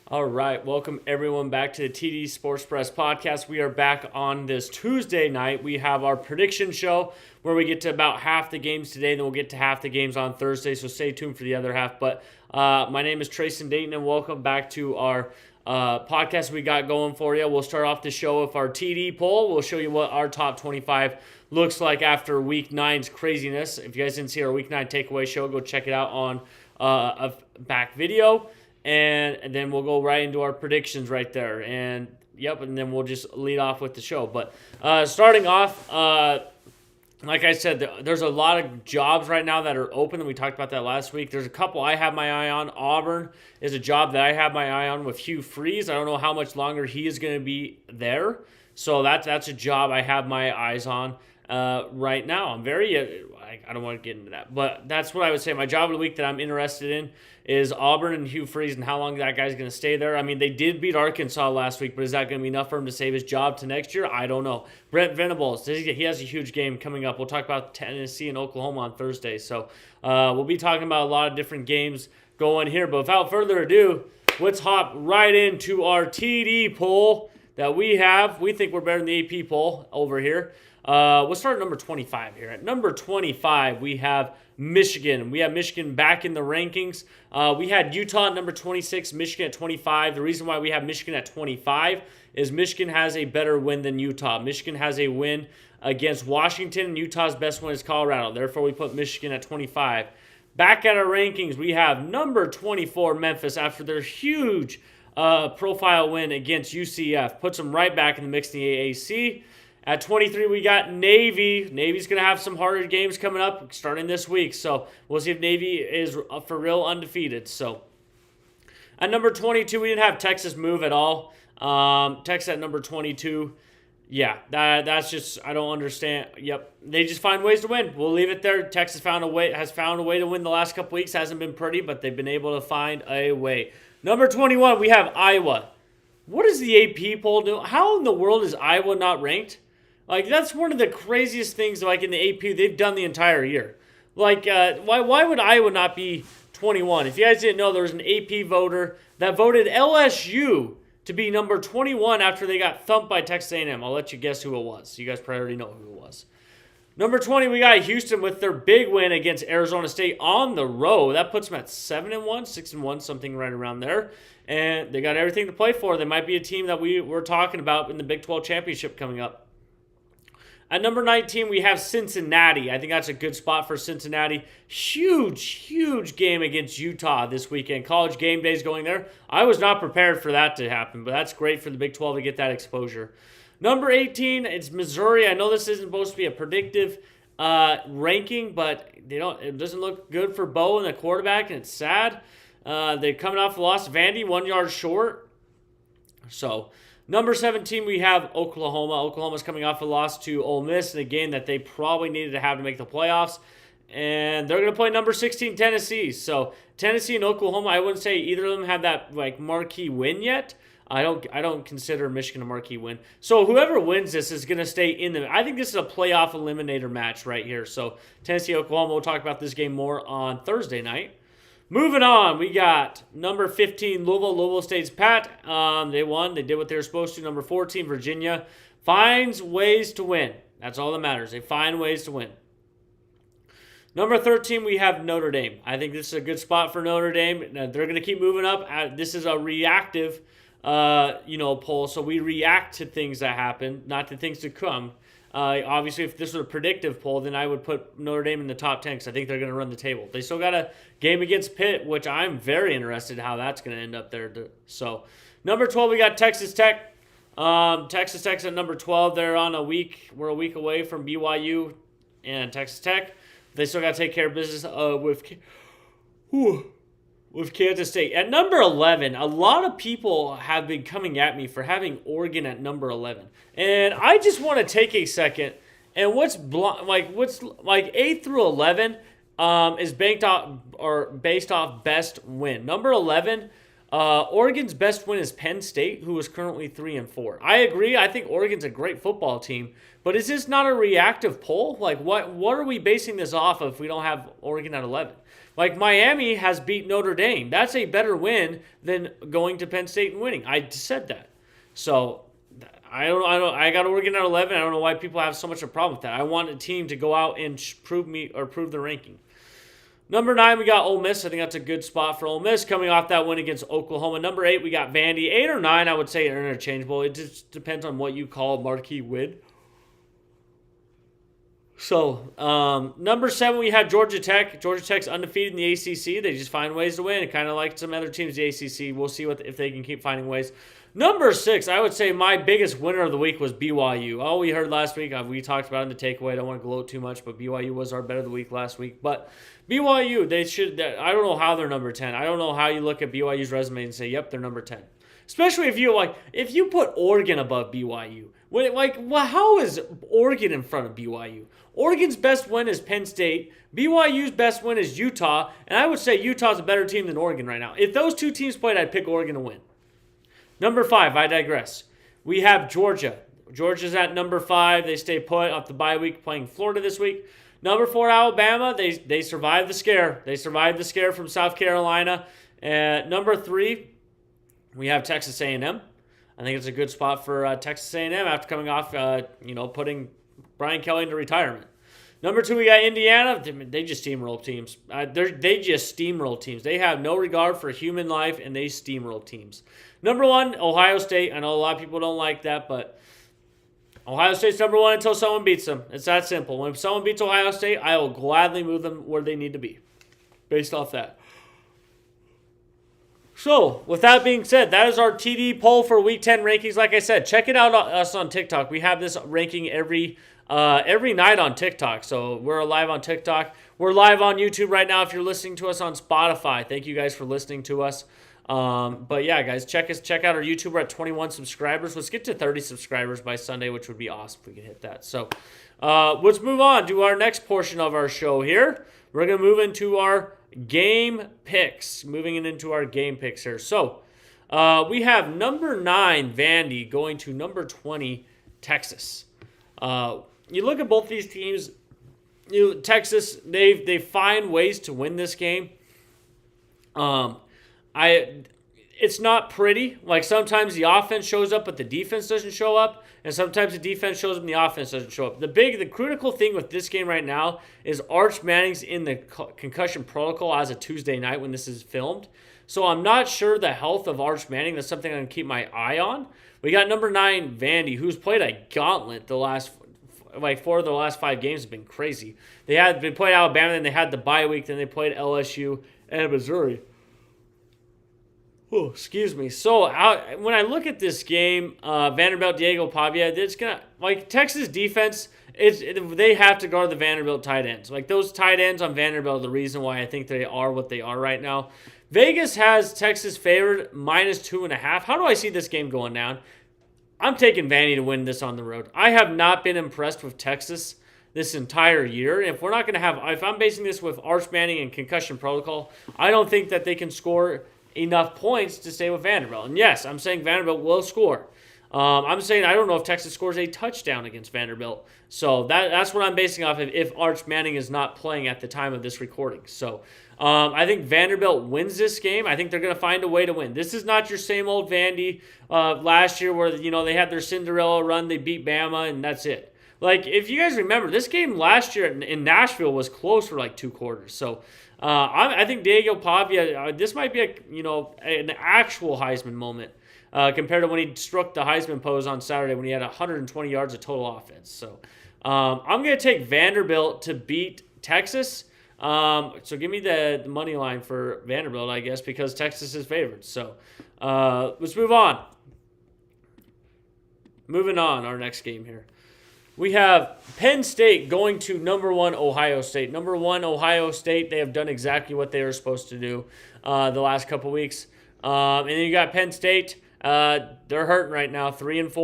All right, welcome everyone back to the TD SportsPress podcast. We are back on this Tuesday night. We have our prediction show where we get to about half the games today, then we'll get to half the games on Thursday, so stay tuned for the other half. But my name is Treyson Dayton, and welcome back to our podcast we got going for you. We'll start off the show with our TD poll. We'll show you what our top 25 looks like after Week 9's craziness. If you guys didn't see our Week 9 takeaway show, go check it out on a back video. And then we'll go right into our predictions right there. And then we'll just lead off with the show. But starting off, like I said, there's a lot of jobs right now that are open, and we talked about that last week. There's a couple I have my eye on. Auburn is a job that I have my eye on with Hugh Freeze. I don't know how much longer he is going to be there. So that's a job I have my eyes on right now. I'm very I don't want to get into that, but that's what I would say. My job of the week that I'm interested in is Auburn and Hugh Freeze and how long that guy's going to stay there. I mean, they did beat Arkansas last week, but is that going to be enough for him to save his job to next year? I don't know. Brent Venables, he has a huge game coming up. We'll talk about Tennessee and Oklahoma on Thursday. So we'll be talking about a lot of different games going here. But without further ado, let's hop right into our TD poll that we have. We think we're better than the AP poll over here. We'll start at number 25 here. At number 25, we have Michigan. We have Michigan back in the rankings. We had Utah at number 26, Michigan at 25. The reason why we have Michigan at 25 is Michigan has a better win than Utah. Michigan has a win against Washington, and Utah's best win is Colorado. Therefore, we put Michigan at 25. Back at our rankings, we have number 24, Memphis, after their huge profile win against UCF. Puts them right back in the mix in the AAC. At 23, we got Navy. Navy's going to have some harder games coming up starting this week. So we'll see if Navy is for real undefeated. So at number 22, we didn't have Texas move at all. Texas at number 22. Yeah, that's just, I don't understand. Yep, they just find ways to win. We'll leave it there. Texas has found a way to win the last couple weeks. Hasn't been pretty, but they've been able to find a way. Number 21, we have Iowa. What does the AP poll do? How in the world is Iowa not ranked? Like, that's one of the craziest things, like, in the AP they've done the entire year. Like, why would Iowa not be 21? If you guys didn't know, there was an AP voter that voted LSU to be number 21 after they got thumped by Texas A&M. I'll let you guess who it was. You guys probably already know who it was. Number 20, we got Houston with their big win against Arizona State on the road. That puts them at 7-1, 6-1, something right around there. And they got everything to play for. They might be a team that we're talking about in the Big 12 championship coming up. At number 19, we have Cincinnati. I think that's a good spot for Cincinnati. Huge game against Utah this weekend. College game days going there. I was not prepared for that to happen, but that's great for the Big 12 to get that exposure. Number 18, it's Missouri. I know this isn't supposed to be a predictive ranking, but it doesn't look good for Bo and the quarterback, and it's sad. They're coming off a loss. Vandy, 1 yard short. So, number 17, we have Oklahoma. Oklahoma's coming off a loss to Ole Miss in a game that they probably needed to have to make the playoffs. And they're going to play number 16, Tennessee. So Tennessee and Oklahoma, I wouldn't say either of them have that marquee win yet. I don't consider Michigan a marquee win. So whoever wins this is going to stay in the. I think this is a playoff eliminator match right here. So Tennessee, Oklahoma. We'll talk about this game more on Thursday night. Moving on, we got number 15, Louisville. Louisville State's pat. They won. They did what they were supposed to. Number 14, Virginia, finds ways to win. That's all that matters. They find ways to win. Number 13, we have Notre Dame. I think this is a good spot for Notre Dame. Now, they're going to keep moving up. This is a reactive, poll, so we react to things that happen, not to things to come. Obviously, if this was a predictive poll, then I would put Notre Dame in the top 10 because I think they're going to run the table. They still got a game against Pitt, which I'm very interested in how that's going to end up there. So, number 12, we got Texas Tech. Texas Tech's at number 12. They're on a week. We're a week away from BYU and Texas Tech. They still got to take care of business with Kansas State. At number 11, a lot of people have been coming at me for having Oregon at number 11. And I just want to take a second, and what's 8 through 11 is based off best win. Number 11, Oregon's best win is Penn State, who is currently 3-4. I agree. I think Oregon's a great football team, but is this not a reactive poll? Like, what are we basing this off of if we don't have Oregon at 11? Like Miami has beat Notre Dame. That's a better win than going to Penn State and winning. I said that. So I got Oregon at 11. I don't know why people have so much of a problem with that. I want a team to go out and prove the ranking. Number 9, we got Ole Miss. I think that's a good spot for Ole Miss coming off that win against Oklahoma. Number 8, we got Vandy. 8 or 9, I would say, are interchangeable. It just depends on what you call a marquee win. So, number 7, we had Georgia Tech. Georgia Tech's undefeated in the ACC. They just find ways to win. Kind of like some other teams in the ACC. We'll see if they can keep finding ways. Number 6, I would say my biggest winner of the week was BYU. Oh, we heard last week. We talked about it in the takeaway. I don't want to gloat too much, but BYU was our bet of the week last week. But BYU, I don't know how they're number 10. I don't know how you look at BYU's resume and say, yep, they're number 10. Especially if you put Oregon above BYU. How is Oregon in front of BYU? Oregon's best win is Penn State. BYU's best win is Utah. And I would say Utah's a better team than Oregon right now. If those two teams played, I'd pick Oregon to win. Number 5, I digress. We have Georgia. Georgia's at number 5. They stay put off the bye week playing Florida this week. Number 4, Alabama. They survived the scare. They survived the scare from South Carolina. Number 3, we have Texas A&M. I think it's a good spot for Texas A&M after coming off, putting Brian Kelly into retirement. Number 2, we got Indiana. They just steamroll teams. They just steamroll teams. They have no regard for human life, and they steamroll teams. Number 1, Ohio State. I know a lot of people don't like that, but Ohio State's number 1 until someone beats them. It's that simple. When someone beats Ohio State, I will gladly move them where they need to be based off that. So, with that being said, that is our TD poll for Week 10 rankings. Like I said, check it out us on TikTok. We have this ranking every night on TikTok. So, we're live on TikTok. We're live on YouTube right now if you're listening to us on Spotify. Thank you guys for listening to us. But yeah, guys, check out our YouTube. We're at 21 subscribers. Let's get to 30 subscribers by Sunday, which would be awesome if we could hit that. So, let's move on to our next portion of our show here. We're going to move into our game picks. Moving into our game picks here. So, we have number 9, Vandy, going to number 20, Texas. You look at both these teams, Texas, they find ways to win this game. It's not pretty. Like sometimes the offense shows up, but the defense doesn't show up, and sometimes the defense shows up and the offense doesn't show up. The critical thing with this game right now is Arch Manning's in the concussion protocol as of Tuesday night when this is filmed. So I'm not sure the health of Arch Manning. That's something I'm going to keep my eye on. We got number 9, Vandy, who's played a gauntlet the last 4 of the last 5 games have been crazy. They played Alabama, then they had the bye week, then they played LSU and Missouri. Oh, excuse me. So when I look at this game, Vanderbilt, Diego Pavia, it's gonna Texas defense. They have to guard the Vanderbilt tight ends. Like those tight ends on Vanderbilt are the reason why I think they are what they are right now. Vegas has Texas favored -2.5. How do I see this game going down? I'm taking Vandy to win this on the road. I have not been impressed with Texas this entire year. If I'm basing this with Arch Manning and concussion protocol, I don't think that they can score enough points to stay with Vanderbilt. And yes, I'm saying Vanderbilt will score. I'm saying I don't know if Texas scores a touchdown against Vanderbilt. So that's what I'm basing off of if Arch Manning is not playing at the time of this recording. So I think Vanderbilt wins this game. I think they're going to find a way to win. This is not your same old Vandy last year where they had their Cinderella run, they beat Bama, and that's it. Like, if you guys remember, this game last year in Nashville was close for like 2 quarters. So I think Diego Pavia, this might be an actual Heisman moment compared to when he struck the Heisman pose on Saturday when he had 120 yards of total offense. So I'm going to take Vanderbilt to beat Texas. So give me the money line for Vanderbilt, I guess, because Texas is favored. So let's move on. Moving on, our next game here. We have Penn State going to number 1 Ohio State. Number 1 Ohio State, they have done exactly what they were supposed to do the last couple weeks. And then you got Penn State. They're hurting right now. 3-4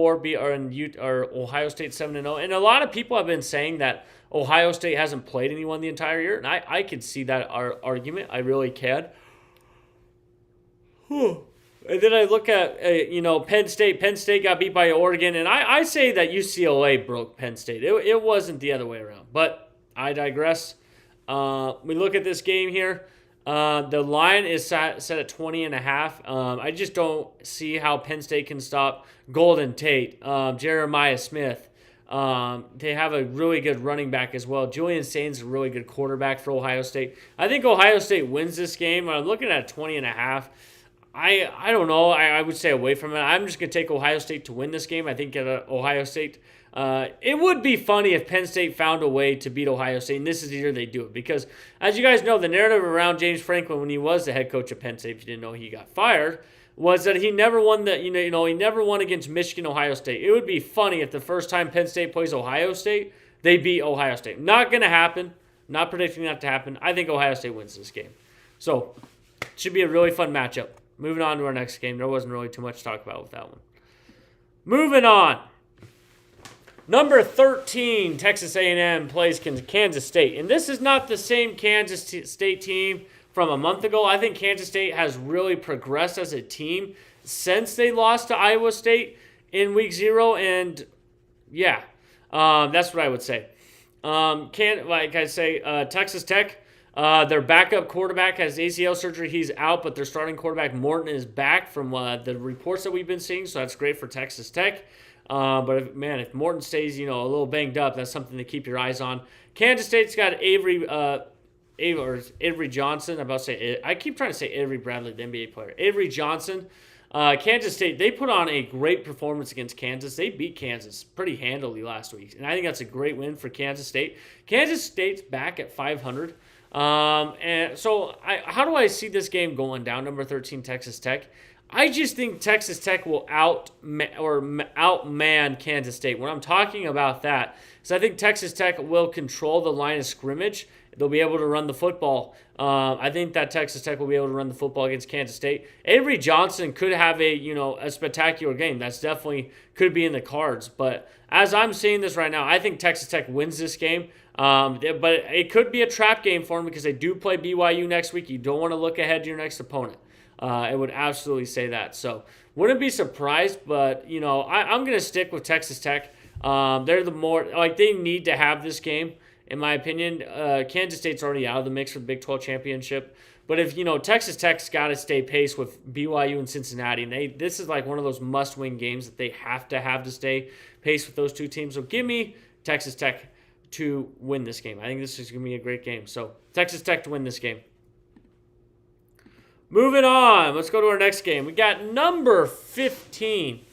or Ohio State 7-0. And a lot of people have been saying that Ohio State hasn't played anyone the entire year. And I could see that argument. I really can. And then I look at, Penn State. Penn State got beat by Oregon. And I say that UCLA broke Penn State. It wasn't the other way around. But I digress. We look at this game here. The line is set at 20.5. I just don't see how Penn State can stop Golden Tate, Jeremiah Smith. They have a really good running back as well. Julian Sainz is a really good quarterback for Ohio State. I think Ohio State wins this game. I'm looking at 20.5. I don't know. I would stay away from it. I'm just going to take Ohio State to win this game. I think Ohio State, it would be funny if Penn State found a way to beat Ohio State, and this is the year they do it. Because, as you guys know, the narrative around James Franklin when he was the head coach of Penn State, if you didn't know he got fired, was that he never won he never won against Michigan, Ohio State. It would be funny if the first time Penn State plays Ohio State, they beat Ohio State. Not going to happen. Not predicting that to happen. I think Ohio State wins this game. So, it should be a really fun matchup. Moving on to our next game. There wasn't really too much to talk about with that one. Moving on. Number 13, Texas A&M plays Kansas State. And this is not the same Kansas State team from a month ago. I think Kansas State has really progressed as a team since they lost to Iowa State in week 0. And, yeah, that's what I would say. Texas Tech, their backup quarterback has ACL surgery. He's out, but their starting quarterback, Morton, is back from the reports that we've been seeing, so that's great for Texas Tech. But, if Morton stays, a little banged up, that's something to keep your eyes on. Kansas State's got Avery Johnson. I keep trying to say Avery Bradley, the NBA player. Avery Johnson. Kansas State, they put on a great performance against Kansas. They beat Kansas pretty handily last week, and I think that's a great win for Kansas State. Kansas State's back at 500. And so how do I see this game going down? Number 13, Texas Tech. I just think Texas Tech will outman Kansas State. When I'm talking about that, is I think Texas Tech will control the line of scrimmage. They'll be able to run the football. I think that Texas Tech will be able to run the football against Kansas State. Avery Johnson could have a spectacular game. That's definitely could be in the cards. But as I'm seeing this right now, I think Texas Tech wins this game. But it could be a trap game for them because they do play BYU next week. You don't want to look ahead to your next opponent. I would absolutely say that. So wouldn't be surprised, but I'm going to stick with Texas Tech. They're they need to have this game, in my opinion. Kansas State's already out of the mix for the Big 12 championship. But if Texas Tech's got to stay pace with BYU and Cincinnati, and this is like one of those must-win games that they have to stay pace with those two teams. So give me Texas Tech to win this game. I think this is going to be a great game. So Texas Tech to win this game. Moving on, let's go to our next game. We got number 15,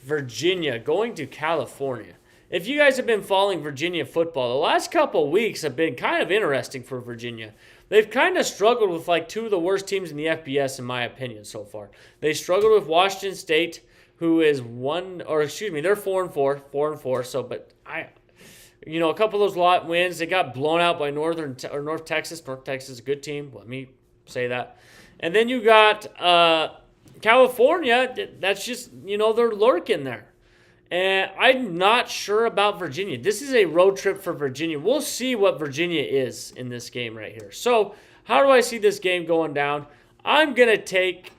Virginia, going to California. If you guys have been following Virginia football, the last couple weeks have been kind of interesting for Virginia. They've kind of struggled with two of the worst teams in the FBS, in my opinion, so far. They struggled with Washington State, who is they're 4-4. So, but a couple of those lot wins, they got blown out by North Texas. North Texas is a good team. Let me say that. And then you got California. That's just, they're lurking there. And I'm not sure about Virginia. This is a road trip for Virginia. We'll see what Virginia is in this game right here. So how do I see this game going down? I'm going to take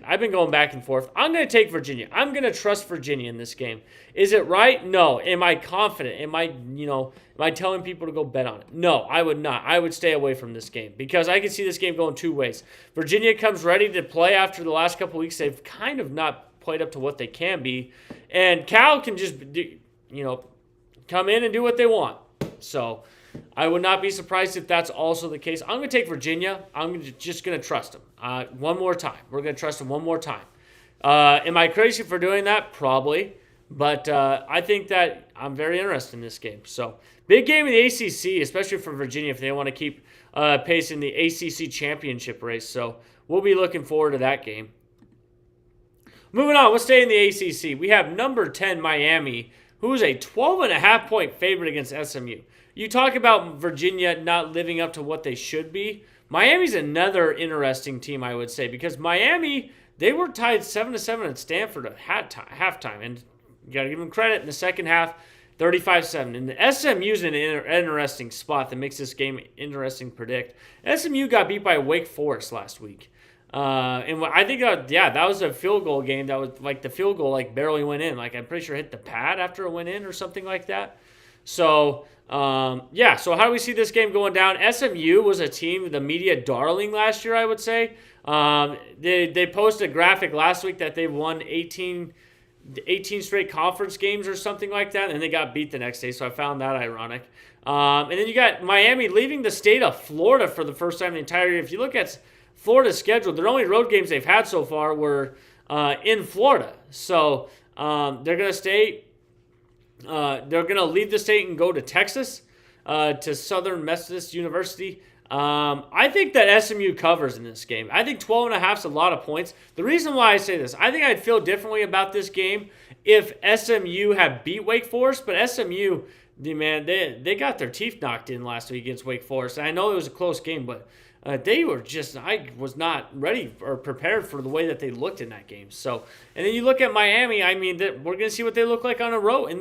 I've been going back and forth. I'm going to take Virginia. I'm going to trust Virginia in this game. Is it right? No. Am I confident? Am I telling people to go bet on it? No, I would not. I would stay away from this game because I can see this game going two ways. Virginia comes ready to play after the last couple weeks. They've kind of not played up to what they can be. And Cal can just, come in and do what they want. So I would not be surprised if that's also the case. I'm going to take Virginia. I'm just going to trust them one more time. We're going to trust them one more time. Am I crazy for doing that? Probably. But I think that I'm very interested in this game. So big game in the ACC, especially for Virginia if they want to keep pace in the ACC championship race. So we'll be looking forward to that game. Moving on, we'll stay in the ACC. We have number 10 Miami, who is a 12.5-point favorite against SMU. You talk about Virginia not living up to what they should be. Miami's another interesting team, I would say, because Miami, they were tied 7-7 at Stanford at halftime, and you got to give them credit in the second half, 35-7. And the SMU's in an interesting spot that makes this game interesting to predict. SMU got beat by Wake Forest last week. And I think, that was a field goal game. That was the field goal barely went in. I'm pretty sure it hit the pad after it went in or something like that. So, so how do we see this game going down? SMU was a team, the media darling last year, I would say. They posted a graphic last week that they won 18 straight conference games or something like that, and they got beat the next day, so I found that ironic. And then you got Miami leaving the state of Florida for the first time in the entire year. If you look at Florida's schedule, their only road games they've had so far were in Florida. So they're going to stay. They're going to leave the state and go to Texas, to Southern Methodist University. I think that SMU covers in this game. I think 12.5 is a lot of points. The reason why I say this, I think I'd feel differently about this game if SMU had beat Wake Forest, but SMU, man, they got their teeth knocked in last week against Wake Forest. And I know it was a close game, but they were just, I was not ready or prepared for the way that they looked in that game. So, and then you look at Miami, I mean, we're going to see what they look like in the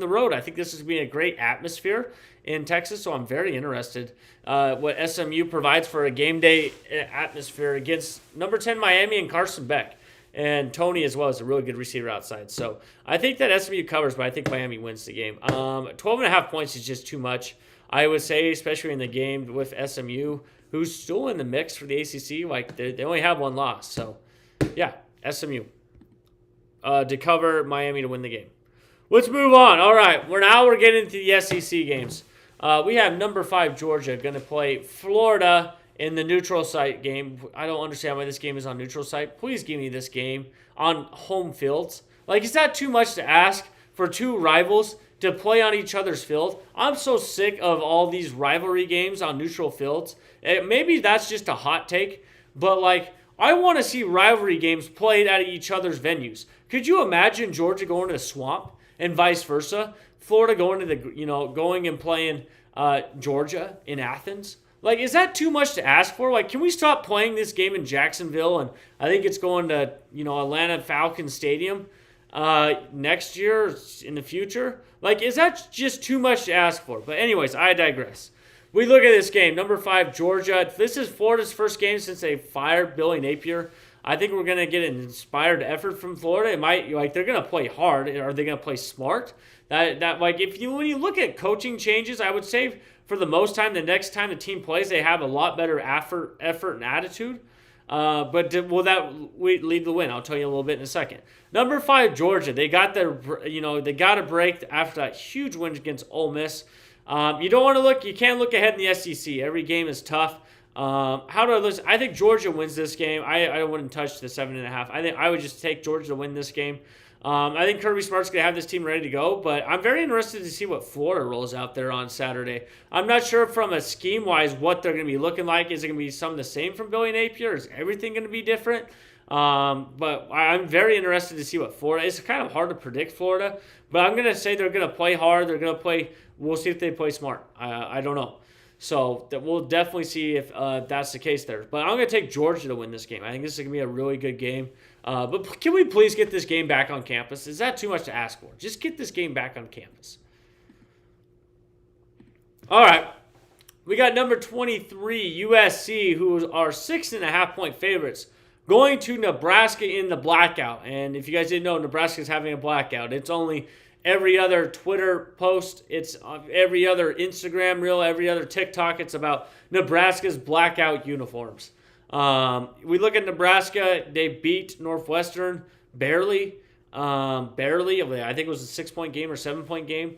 road. I think this is going to be a great atmosphere in Texas, so I'm very interested what SMU provides for a game day atmosphere against number 10 Miami and Carson Beck. And Tony as well is a really good receiver outside. So I think that SMU covers, but I think Miami wins the game. 12.5 points is just too much, I would say, especially in the game with SMU, who's still in the mix for the ACC. Like, they only have one loss. So, yeah, SMU to cover, Miami to win the game. Let's move on. All right, we're getting into the SEC games. We have number 5 Georgia going to play Florida in the neutral site game. I don't understand why this game is on neutral site. Please give me this game on home fields. Like, is that too much to ask for two rivals to play on each other's field? I'm so sick of all these rivalry games on neutral fields. Maybe that's just a hot take, but like, I want to see rivalry games played at each other's venues. Could you imagine Georgia going to the Swamp and vice versa? Florida going to going and playing Georgia in Athens? Like, is that too much to ask for? Like, can we stop playing this game in Jacksonville? And I think it's going to, Atlanta Falcons Stadium next year in the future. Like, is that just too much to ask for? But anyways, I digress. We look at this game, number 5 Georgia. This is Florida's first game since they fired Billy Napier. I think we're going to get an inspired effort from Florida. It might, they're going to play hard. Are they going to play smart? When you look at coaching changes, I would say for the most time, the next time the team plays, they have a lot better effort and attitude. But will that lead the win? I'll tell you a little bit in a second. Number 5 Georgia. They got they got a break after that huge win against Ole Miss. You can't look ahead in the SEC. Every game is tough. How do I listen? I think Georgia wins this game. I wouldn't touch the 7.5. I think I would just take Georgia to win this game. I think Kirby Smart's going to have this team ready to go, but I'm very interested to see what Florida rolls out there on Saturday. I'm not sure from a scheme-wise what they're going to be looking like. Is it going to be some of the same from Billy Napier? Is everything going to be different? But I'm very interested to see what Florida. It's kind of hard to predict Florida, but I'm going to say they're going to play hard. They're going to play. We'll see if they play smart. I don't know. So we'll definitely see if that's the case there. But I'm going to take Georgia to win this game. I think this is going to be a really good game. But can we please get this game back on campus? Is that too much to ask for? Just get this game back on campus. All right. We got number 23, USC, who are 6.5-point favorites, going to Nebraska in the blackout. And if you guys didn't know, Nebraska's having a blackout. It's only every other Twitter post, it's every other Instagram reel, every other TikTok. It's about Nebraska's blackout uniforms. We look at Nebraska. They beat Northwestern barely. I think it was a 6-point game or 7-point game.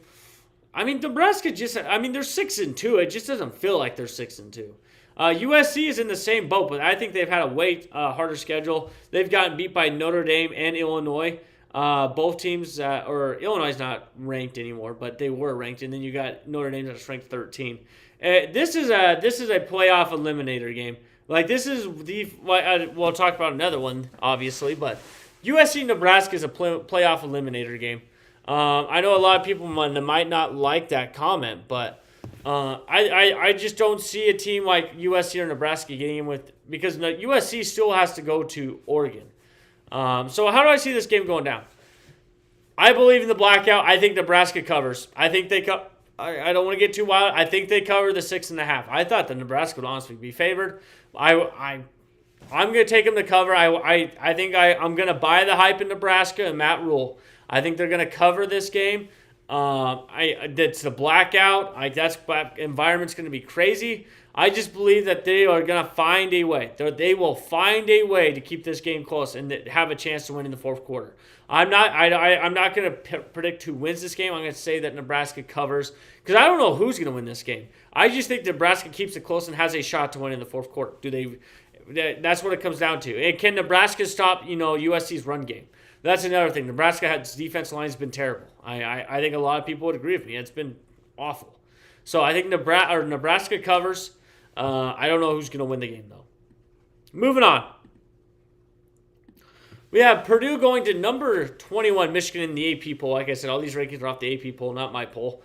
I mean, Nebraska they're 6-2. It just doesn't feel like they're 6-2. USC is in the same boat, but I think they've had a way harder schedule. They've gotten beat by Notre Dame and Illinois. Both teams, or Illinois is not ranked anymore, but they were ranked, and then you got Notre Dame that's ranked 13. This is a playoff eliminator game. Like, this is we'll talk about another one, obviously, but USC Nebraska is a playoff eliminator game. I know a lot of people might not like that comment, but I just don't see a team like USC or Nebraska getting in because USC still has to go to Oregon. So how do I see this game going down? I believe in the blackout. I think Nebraska covers. I think they I don't want to get too wild. I think they cover the 6.5. I thought the Nebraska would honestly be favored. I'm going to take them to cover. I'm going to buy the hype in Nebraska and Matt Rule. I think they're going to cover this game. That's the blackout. Environment's going to be crazy. I just believe that they are going to find a way. They will find a way to keep this game close and have a chance to win in the fourth quarter. I'm not going to predict who wins this game. I'm going to say that Nebraska covers because I don't know who's going to win this game. I just think Nebraska keeps it close and has a shot to win in the fourth quarter. That's what it comes down to. And can Nebraska stop, USC's run game? That's another thing. Nebraska's defensive line has been terrible. I think a lot of people would agree with me. It's been awful. So I think Nebraska covers. I don't know who's going to win the game, though. Moving on. We have Purdue going to number 21, Michigan in the AP poll. Like I said, all these rankings are off the AP poll, not my poll.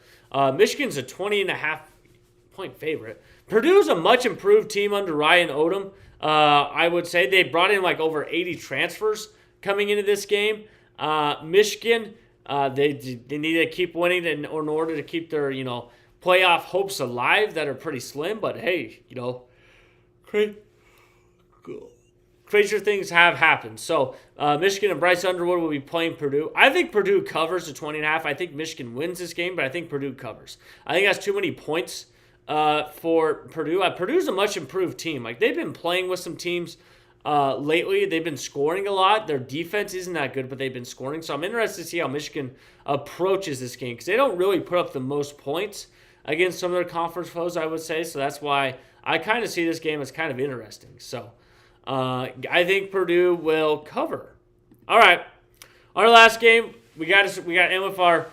Michigan's a 20.5-point favorite. Purdue's a much improved team under Ryan Odom. I would say they brought in like over 80 transfers coming into this game. Michigan, they need to keep winning in order to keep their, playoff hopes alive that are pretty slim. But hey, crazier things have happened. So Michigan and Bryce Underwood will be playing Purdue. I think Purdue covers the 20.5. I think Michigan wins this game, but I think Purdue covers. I think that's too many points for Purdue. Purdue's a much improved team. Like they've been playing with some teams lately. They've been scoring a lot. Their defense isn't that good, but they've been scoring. So I'm interested to see how Michigan approaches this game because they don't really put up the most points against some of their conference foes, I would say. So that's why I kind of see this game as kind of interesting. So I think Purdue will cover. All right, our last game we got in with our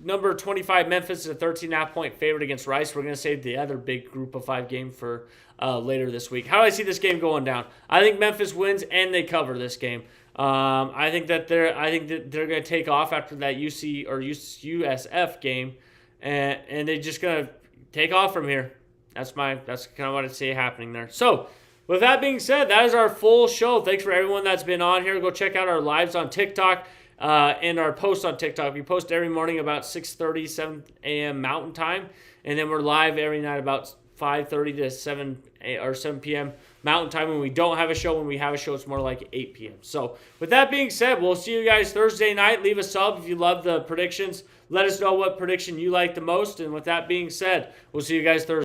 number 25 Memphis is a 13.5-point favorite against Rice. We're going to save the other big Group of 5 game for later this week. How do I see this game going down? I think Memphis wins and they cover this game. I think that they're going to take off after that UC or USF game, and they're just going to take off from here. That's kind of what I see happening there. So, with that being said, that is our full show. Thanks for everyone that's been on here. Go check out our lives on TikTok and our posts on TikTok. We post every morning about 6:30, 7 a.m. Mountain Time, and then we're live every night about 5:30 to 7 p.m. Mountain Time when we don't have a show. When we have a show, it's more like 8 p.m. So, with that being said, we'll see you guys Thursday night. Leave a sub if you love the predictions. Let us know what prediction you like the most. And with that being said, we'll see you guys Thursday.